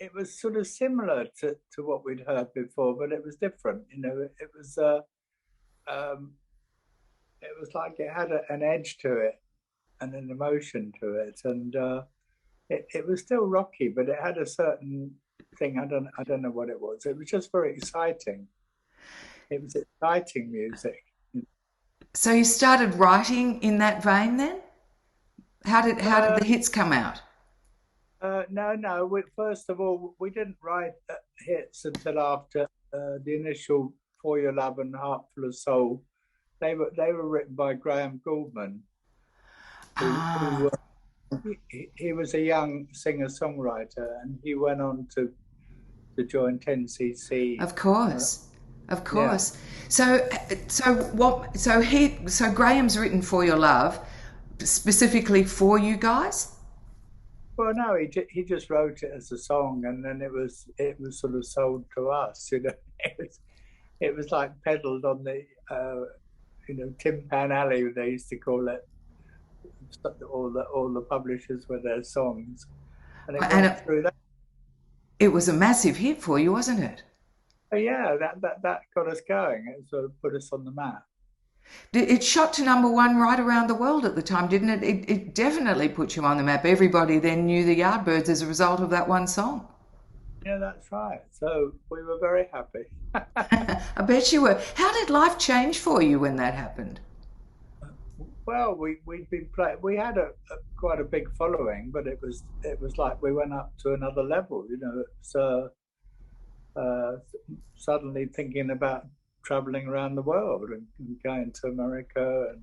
it was sort of similar to what we'd heard before, but it was different. Um, it was like it had an edge to it and an emotion to it, and it was still rocky, but it had a certain thing. I don't know what it was. It was just very exciting. It was exciting music. So you started writing in that vein then? How did Uh, the hits come out? no, no. First of all, we didn't write hits until after the initial "For Your Love" and "Heart Full of Soul." They were written by Graham Gouldman, who Ah, he was a young singer-songwriter, and he went on to join 10cc. of course. Of Yeah. course. So Graham's written For Your Love specifically for you guys? Well, no, he just wrote it as a song, and then it was sort of sold to us. It was like peddled on the Tin Pan Alley, they used to call it. All the publishers with their songs, and it And went through that. it was a massive hit for you, wasn't it? But yeah, that got us going. It sort of put us on the map. It shot to number one right around the world at the time, didn't it? It definitely put you on the map. Everybody then knew the Yardbirds as a result of that one song. Yeah, that's right. So we were very happy. I bet you were. How did life change for you when that happened? Well, we'd been play. We had quite a big following, but it was like we went up to another level. So uh, suddenly thinking about traveling around the world and going to America, and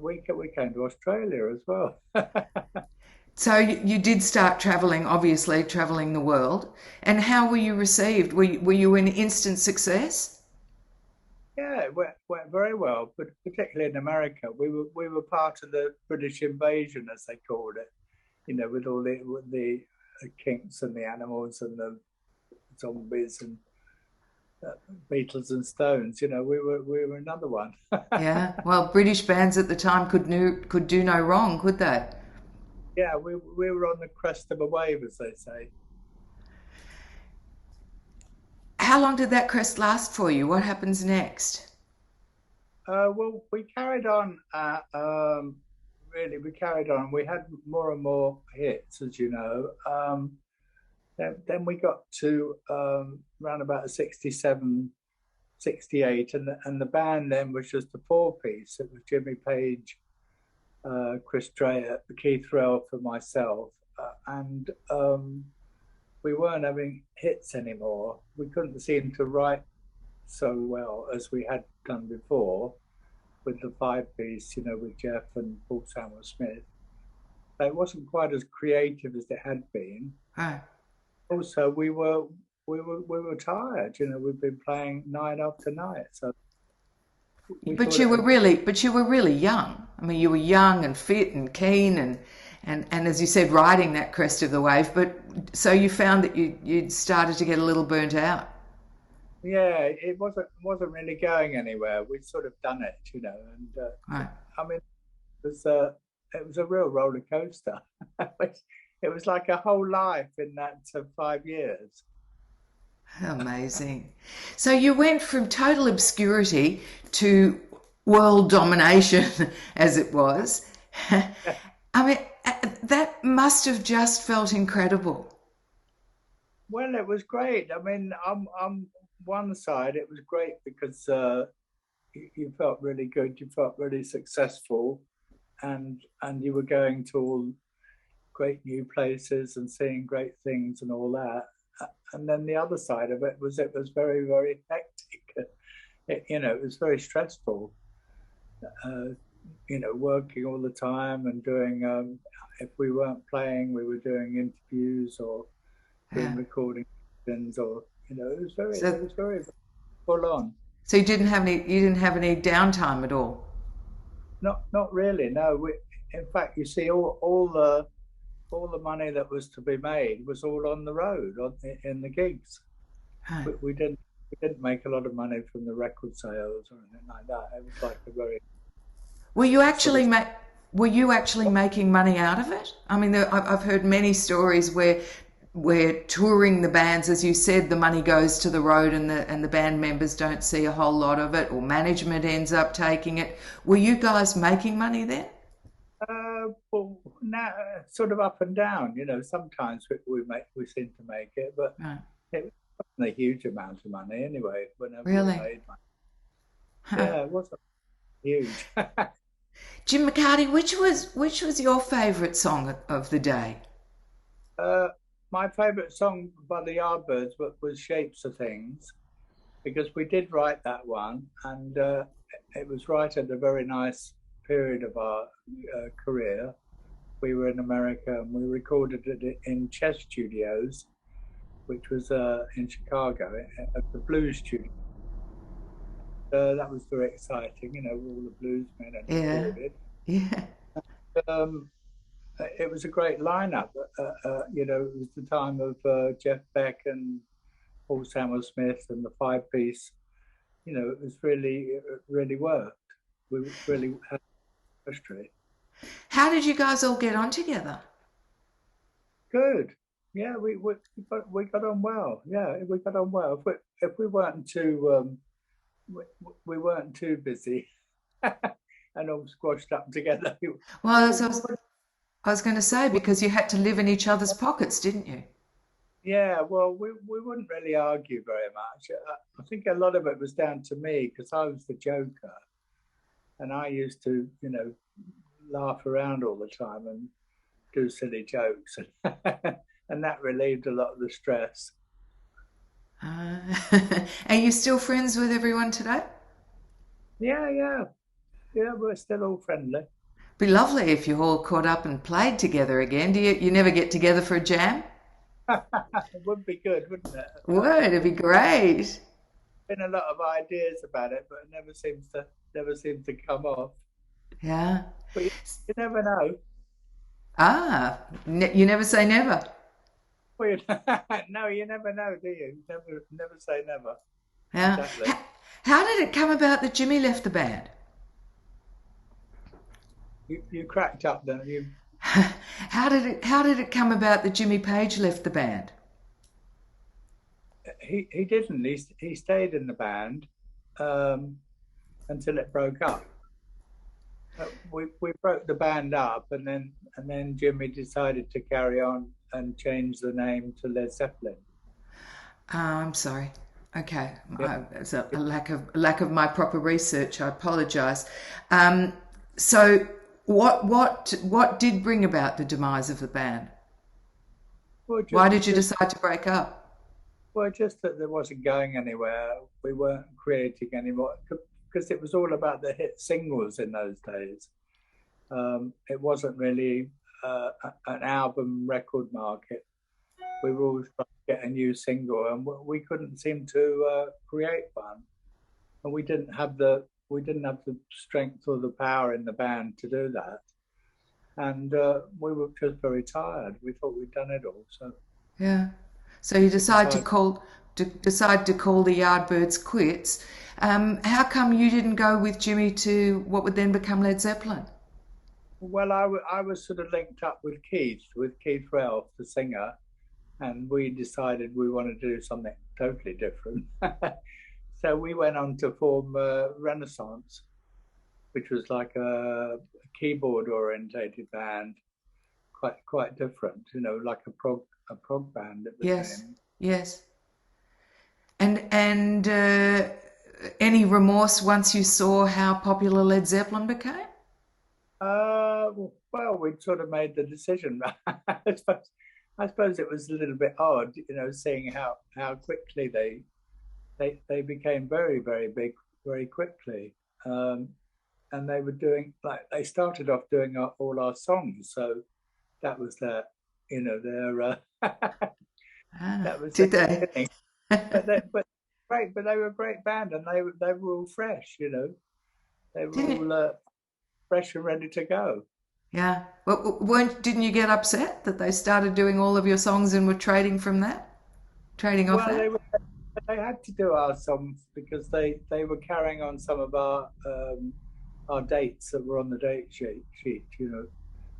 we came to Australia as well. So you did start travelling, obviously travelling the world. And how were you received? Were you an instant success? Yeah, it went very well, but particularly in America, we were part of the British invasion, as they called it. With all the kinks and the animals and the zombies and uh, Beatles and Stones. We were another one. Yeah. Well, British bands at the time could do no wrong, could they? Yeah, we were on the crest of a wave, as they say. How long did that crest last for you? What happens next? Well, we carried on. Really, we carried on. We had more and more hits, as you know. Then we got to around about 67, 68, and the band then was just a four-piece. It was Jimmy Page, Chris Dreyer, Keith Rell for myself, and we weren't having hits anymore. We couldn't seem to write so well as we had done before with the five-piece, with Jeff and Paul Samuel Smith. It wasn't quite as creative as it had been. Oh. Also, we were tired. We've been playing night after night, so we But thought you it were was. really young. I mean, you were young and fit and keen and as you said, riding that crest of the wave. But so you found that you'd started to get a little burnt out. Yeah, it wasn't really going anywhere. We'd sort of done it, and Right. I mean, it was a real roller coaster. It was like a whole life in that 5 years. Amazing. So you went from total obscurity to world domination, as it was. I mean, that must have just felt incredible. Well, it was great. I mean, on one side, it was great because you felt really good, you felt really successful, and you were going to all great new places and seeing great things and all that. And then the other side of it was very, very hectic. It was very stressful. Uh, working all the time and doing. If we weren't playing, we were doing interviews or doing Yeah. recording things, or it was very, So, it was very full on. so you didn't have any downtime at all. Not really. No, in fact, you see, all the money that was to be made was all on the road, in the gigs. Right. We didn't make a lot of money from the record sales or anything like that. It was like a very Were you sort actually of. ma- were you actually making money out of it? I mean, I've heard many stories where where touring the bands, as you said, the money goes to the road and the band members don't see a whole lot of it, or management ends up taking it. Were you guys making money then? Well, now sort of up and down. Sometimes we seem to make it, but Right. it wasn't a huge amount of money anyway. Whenever we Really? made money, Huh. yeah, it wasn't huge. Jim McCarty, which was your favourite song of the day? uh, my favourite song by the Yardbirds was "Shapes of Things" because we did write that one, and it was right at a very nice period of our career. We were in America and we recorded it in Chess Studios, which was in Chicago, at the Blues Studio. That was very exciting, all the bluesmen had Yeah, recorded. yeah. Um, it was a great lineup. It was the time of Jeff Beck and Paul Samuel Smith and the five piece. It was it really worked. We really had chemistry. How did you guys all get on together? Good. Yeah, we got on well. Yeah, we got on well. If we weren't too we, we weren't too busy and all squashed up together. Well, I was going to say, because you had to live in each other's pockets, didn't you? Yeah, well, we wouldn't really argue very much. I think a lot of it was down to me because I was the joker, and I used to, laugh around all the time and do silly jokes, and that relieved a lot of the stress. Uh, are you still friends with everyone today? Yeah, yeah, yeah. We're still all friendly. Be lovely if you all caught up and played together again. You never get together for a jam? It would be good, wouldn't it? Would, it'd be great. Been a lot of ideas about it, but it never seems to come off. Yeah. But you never know. You never say never. Well, no, you never know, do you? Never say never. Yeah. Exactly. How did it come about that Jimmy left the band? You cracked up, don't you? How did it come about that Jimmy Page left the band? He didn't. He stayed in the band um, until it broke up. We broke the band up, and then Jimmy decided to carry on and change the name to Led Zeppelin. I'm sorry. Okay, Yeah. it's a lack of my proper research. I apologise. Um, so, what did bring about the demise of the band? Well, Why just did you just decide to break up? well, just that there wasn't going anywhere. We weren't creating anymore because it was all about the hit singles in those days. It wasn't really an album record market. We were always trying to get a new single, and we couldn't seem to create one. And we didn't have the strength or the power in the band to do that. And we were just very tired. We thought we'd done it all, so Yeah. So you we decide to decided. call the Yardbirds quits. How come you didn't go with Jimmy to what would then become Led Zeppelin? Well, I was sort of linked up with Keith Relf, the singer, and we decided we wanted to do something totally different. So we went on to form Renaissance, which was like a keyboard orientated band, quite different, like a prog band it Yes. became. Yes. And any remorse once you saw how popular Led Zeppelin became? Well, we'd sort of made the decision. I suppose it was a little bit odd, seeing how quickly they became very, very big very quickly. Um, and they were doing, like, they started off doing all our songs. So that was their Ah, that was their did they? beginning. But great, but they were a great band, and they were all fresh. They were Didn't all fresh and ready to go. Yeah. Well, didn't you get upset that they started doing all of your songs and were trading off Well, that? they had to do our songs because they were carrying on some of our dates that were on the date sheet.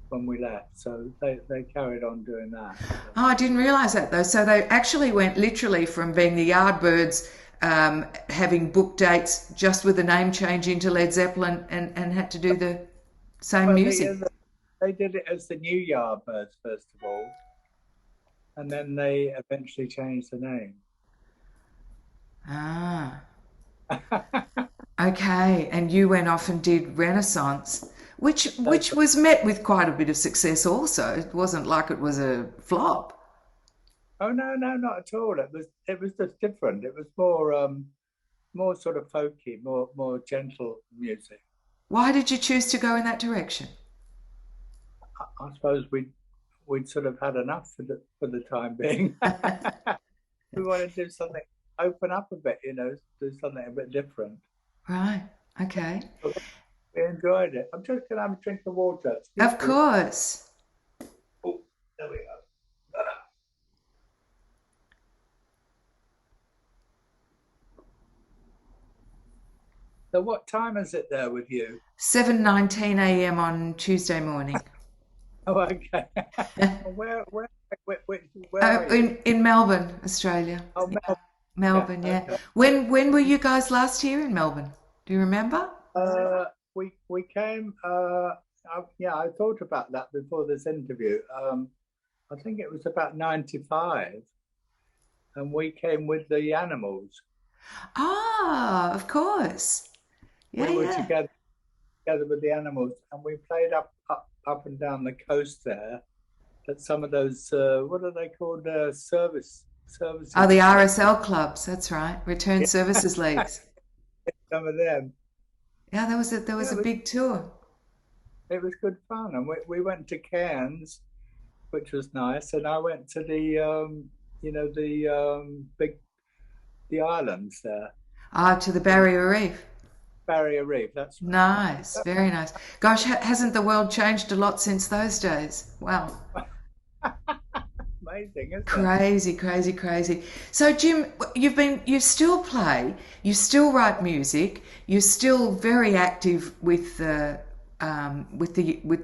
when we left. So they carried on doing that. So, Oh, I didn't realise that though. So they actually went literally from being the Yardbirds, having book dates just with the name change into Led Zeppelin, and had to do the same well, music. they did it as the New Yardbirds first of all, and then they eventually changed the name. Ah, okay. And you went off and did Renaissance, which That's was met with quite a bit of success also. It wasn't like it was a flop. Oh no, no, not at all. It was just different. It was more sort of folky, more gentle music. Why did you choose to go in that direction? I suppose we'd sort of had enough for the time being. We want to do something, open up a bit, do something a bit different. Right. Okay. We enjoyed it. I'm just gonna have a drink of water. Excuse Of me. course. Oh, there we go. So what time is it there with you? 7:19 a.m. on Tuesday morning. Oh, okay. Where are you? In Melbourne, Australia. Oh, Melbourne. Yeah. Melbourne, yeah. Okay. When were you guys last here in Melbourne? Do you remember? We came. Yeah, I thought about that before this interview. I think it was about 95, and we came with the animals. Ah, of course. Yeah, We were yeah. together with the animals, and we played up and down the coast there. At some of those, what are they called? Oh, Services the club. RSL clubs. That's right. Return Yeah, Services Leagues. some of them. Yeah, there was Yeah, a big tour. it was good fun, and we went to Cairns, which was nice, and I went to the big the islands there, Ah, to the in Barrier Reef. Barrier Reef. That's right. Nice, very nice. Gosh, hasn't the world changed a lot since those days? Wow. Amazing, isn't it? Crazy, crazy, crazy. So, Jim, you still play, you still write music, you're still very active with the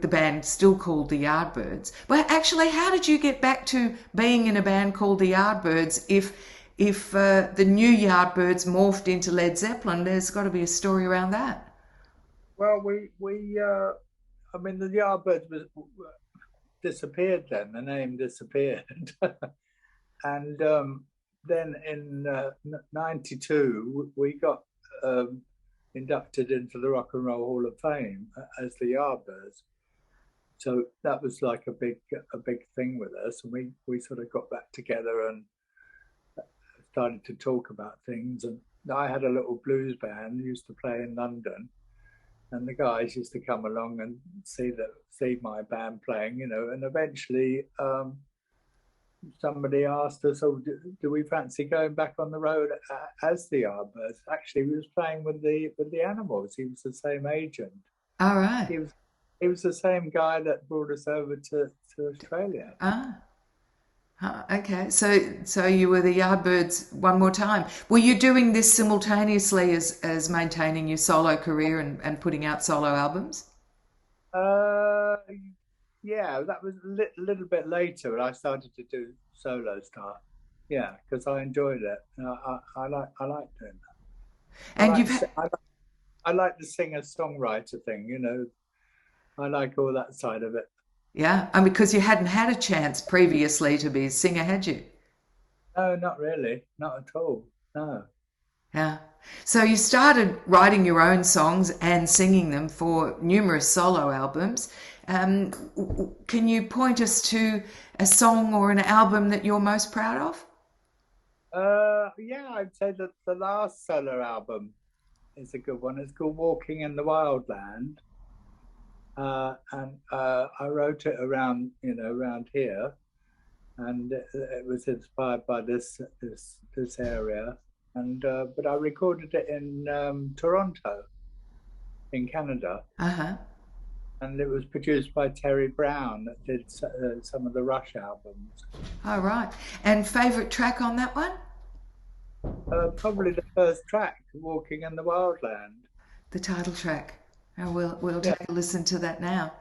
band still called the Yardbirds. But actually, how did you get back to being in a band called the Yardbirds if the new Yardbirds morphed into Led Zeppelin? There's got to be a story around that. Well, I mean, the Yardbirds disappeared then. The name disappeared, and then in '92 we got um, inducted into the Rock and Roll Hall of Fame as the Yardbirds. So that was like a big thing with us, and we sort of got back together and started to talk about things. And I had a little blues band used to play in London, and the guys used to come along and see my band playing, and eventually somebody asked us, "Oh, do we fancy going back on the road as the Yardbirds?" Actually, we was playing with the animals. He was the same agent. All right. He was he was the same guy that brought us over to Australia. Ah. Okay, so you were the Yardbirds one more time. Were you doing this simultaneously as maintaining your solo career and putting out solo albums? Uh, yeah, that was little bit later, and I started to do solo stuff. Yeah, because I enjoyed it. I like doing that. I And like you've si- I, like- I like the singer songwriter thing. I like all that side of it. yeah, and because you hadn't had a chance previously to be a singer, had you? No, not really, not at all. No. Yeah. So you started writing your own songs and singing them for numerous solo albums. Can you point us to a song or an album that you're most proud of? Yeah, I'd say that the last solo album is a good one. It's called Walking in the Wildland. And I wrote it around here, and it was inspired by this area. And but I recorded it in Toronto, in Canada, Uh huh. and it was produced by Terry Brown that did some of the Rush albums. All right. And favorite track on that one? Probably the first track, Walking in the Wildland. The title track. Oh, we'll Yeah, take a listen to that now.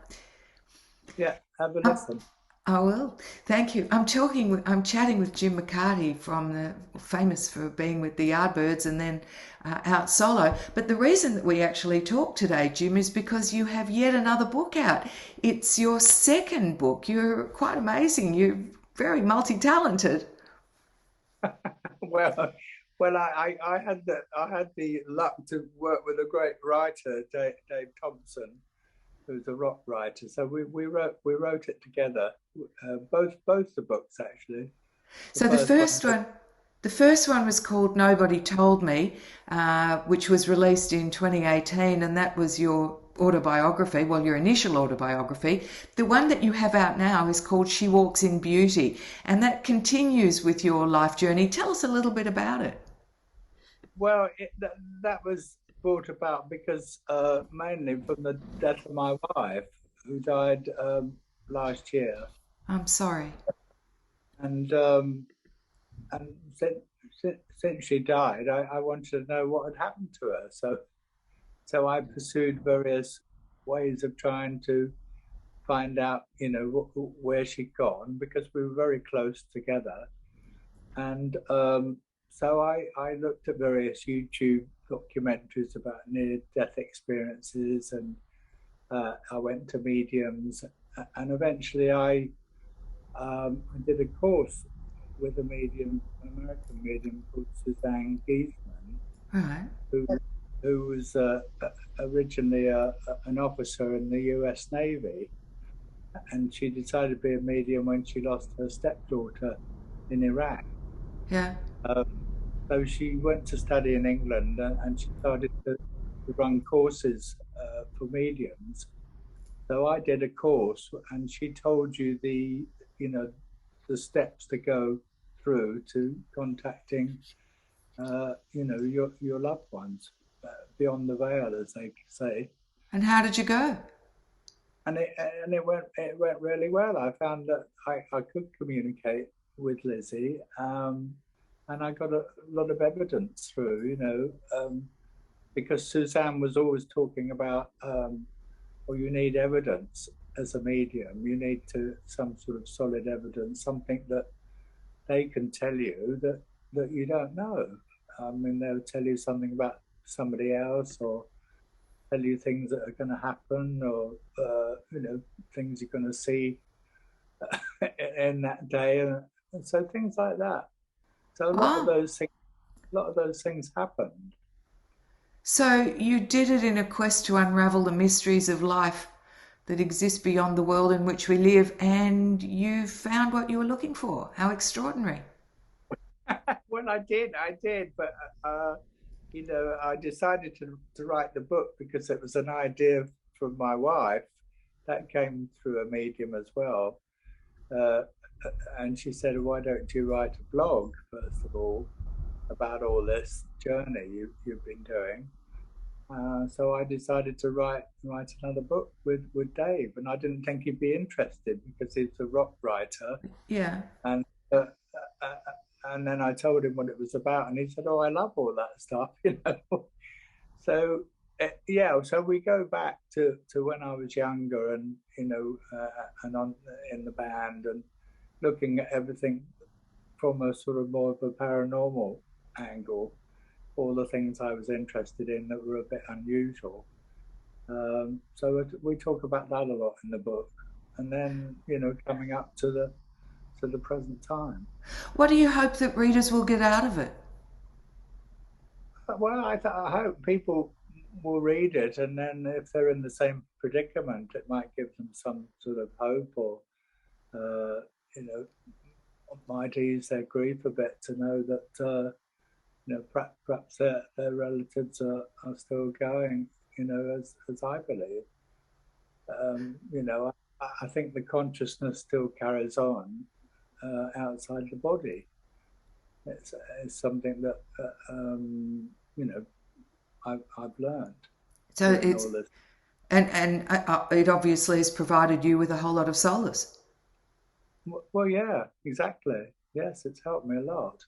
Yeah, have a Um, listen. I will. Thank you. I'm chatting with Jim McCarty from the famous for being with the Yardbirds and then out solo. But the reason that we actually talk today, Jim, is because you have yet another book out. It's your second book. You're quite amazing. You're very multi-talented. Well, I had the luck to work with a great writer, Dave Thompson, who's a rock writer. So we wrote it together, both the books actually. The So the first one, first one, the first one was called Nobody Told Me, which was released in 2018, and that was your autobiography, well, your initial autobiography. The one that you have out now is called She Walks in Beauty, and that continues with your life journey. Tell us a little bit about it. well, that was brought about because mainly from the death of my wife, who died last year, I'm sorry. and since she died, I wanted to know what had happened to her. So I pursued various ways of trying to find out, where she'd gone because we were very close together. And so I looked at various YouTube documentaries about near-death experiences, and I went to mediums, and eventually I did a course with a medium, an American medium called Suzanne Giesman, Right. who who was originally an officer in the U.S. Navy, and she decided to be a medium when she lost her stepdaughter in Iraq. Yeah. Uh, so she went to study in England, and she started to run courses for mediums. So I did a course, and she told you you know, the steps to go through to contacting, your loved ones beyond the veil, as they say. And how did you go? And it went really well. I found that I could communicate with Lizzie, and I got a lot of evidence through, because Suzanne was always talking about, well, you need evidence as a medium. You need some sort of solid evidence, something that they can tell you that you don't know. I mean, they'll tell you something about somebody else, or tell you things that are going to happen, or things you're going to see in that day, and so things like that. So Oh, a lot of those things happened. so you did it in a quest to unravel the mysteries of life that exist beyond the world in which we live, and you found what you were looking for. How extraordinary. Well, I did, but I decided to write the book because it was an idea from my wife that came through a medium as well. Uh, and she said, "Why don't you write a blog first of all about all this journey you've been doing?" So I decided to write another book with Dave, and I didn't think he'd be interested because he's a rock writer, Yeah. and uh, uh, and then I told him what it was about, and he said, "Oh, I love all that stuff," So yeah, so we go back to when I was younger, and and on in the band, and looking at everything from a sort of more of a paranormal angle, all the things I was interested in that were a bit unusual. So we talk about that a lot in the book, and then coming up to the present time. What do you hope that readers will get out of it? Well, I hope people will read it, and then if they're in the same predicament, it might give them some sort of hope, or uh, you know might ease their grief a bit to know that perhaps their relatives are still going, as I believe. I think the consciousness still carries on outside the body. It's something that you know I've learned So doing it's all this. and it obviously has provided you with a whole lot of solace. Well, yeah, exactly. Yes, it's helped me a lot,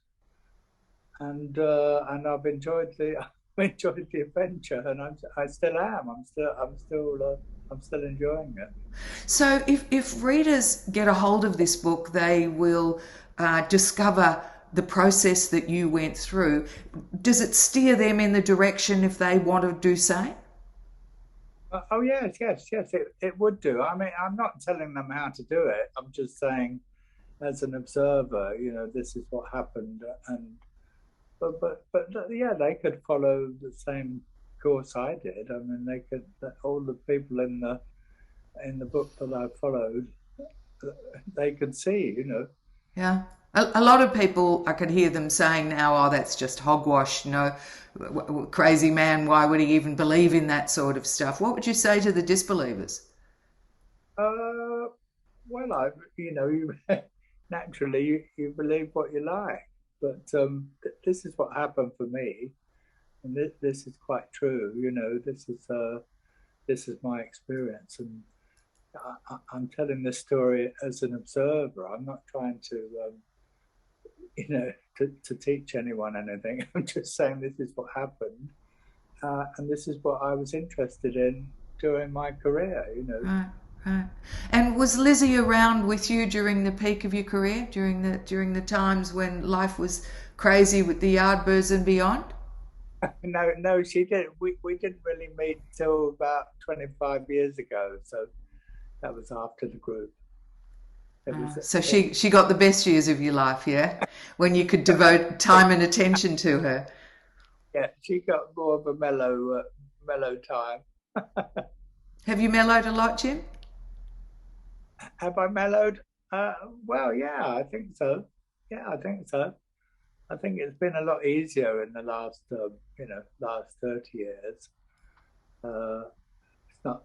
and I've enjoyed the I've enjoyed the adventure, and I still am. I'm still enjoying it. So if readers get a hold of this book, they will discover the process that you went through. Does it steer them in the direction if they want to do same? Oh yes, yes, yes. It would do. I mean, I'm not telling them how to do it. I'm just saying, as an observer, this is what happened, and but yeah, they could follow the same course I did. I mean, they could. All the people in the book that I followed, they could see. Yeah. A lot of people, I could hear them saying now, oh, that's just hogwash, crazy man, why would he even believe in that sort of stuff? What would you say to the disbelievers? Uh, well, you naturally you believe what you like, but this is what happened for me, and this is quite true. This is my experience, and I'm telling this story as an observer. I'm not trying to teach anyone anything. I'm just saying this is what happened, and this is what I was interested in during my career. Right, right. And was Lizzie around with you during the peak of your career, during the times when life was crazy with the Yardbirds and beyond? No, no, she did. We didn't really meet till about 25 years ago. So that was after the group. It was, So she got the best years of your life, yeah? When you could devote time and attention to her. yeah, she got more of a mellow time. Have you mellowed a lot, Jim? Have I mellowed? Well, yeah, I think so. Yeah, I think so. I think it's been a lot easier in the last 30 years. Uh, it's not.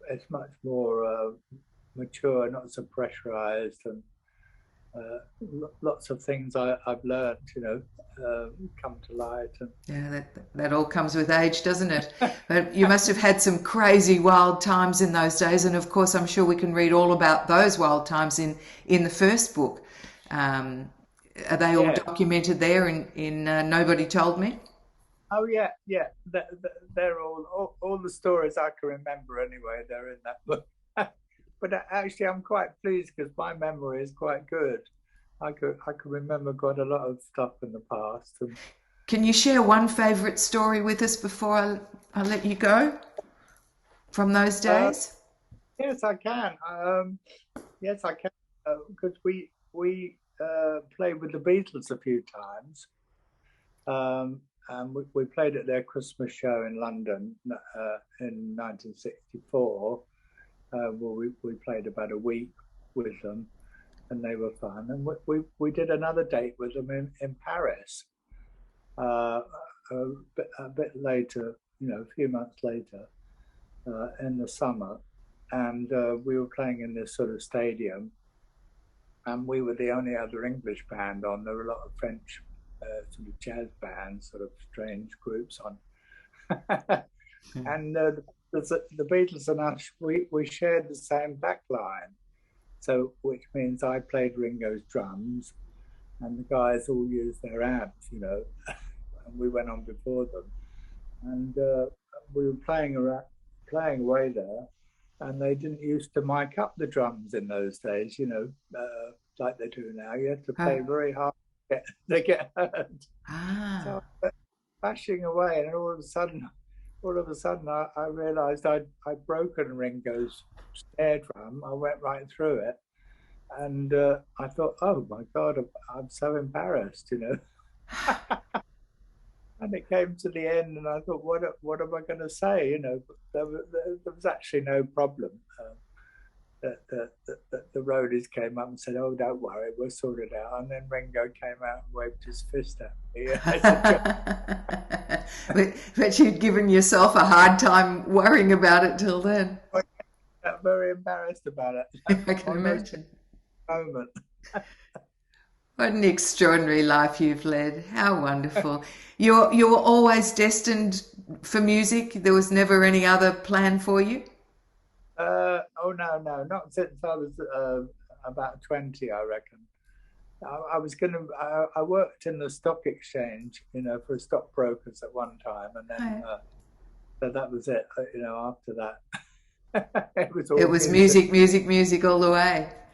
It's much more mature, not so pressurized, and lots of things I've learned, come to light. And Yeah, that all comes with age, doesn't it? But you must have had some crazy wild times in those days, and of course, I'm sure we can read all about those wild times in the first book. Are they all yeah. documented there in Nobody Told Me? Oh yeah, yeah. They're all the stories I can remember anyway. They're in that book. But actually, I'm quite pleased because my memory is quite good. I could remember quite a lot of stuff in the past. And, Can you share one favourite story with us before I let you go from those uh, days? yes, I can. Yes, I can because we played with the Beatles a few times. And we played at their Christmas show in London in 1964. Well, we played about a week with them, and they were fun. And we did another date with them in Paris uh, a bit later, a few months later in the summer. And we were playing in this sort of stadium, and we were the only other English band on. There were a lot of French sort of jazz bands, sort of strange groups on. And the Beatles and us, we shared the same back line. So, which means I played Ringo's drums, and the guys all used their amps, and we went on before them. And we were playing away there, and they didn't used to mic up the drums in those days, like they do now. You had to play very hard to get heard. Ah. So bashing away, and all of a sudden, I realised I'd broken Ringo's snare drum. I went right through it, and I thought, oh my God, I'm so embarrassed. And it came to the end, and I thought, what am I going to say? There was actually no problem. The roadies came up and said, "Oh, don't worry, we'll sort it out." And then Ringo came out and waved his fist at me. but you'd given yourself a hard time worrying about it till then. I got very embarrassed about it. I can imagine. Moment. What an extraordinary life you've led. How wonderful. You were always destined for music? There was never any other plan for you? Oh no, no, not since I was about 20, I reckon. I was gonna. I worked in the stock exchange, for stockbrokers at one time, and then Right. so that was it. After that. It was It all was music. music, music, music all the way.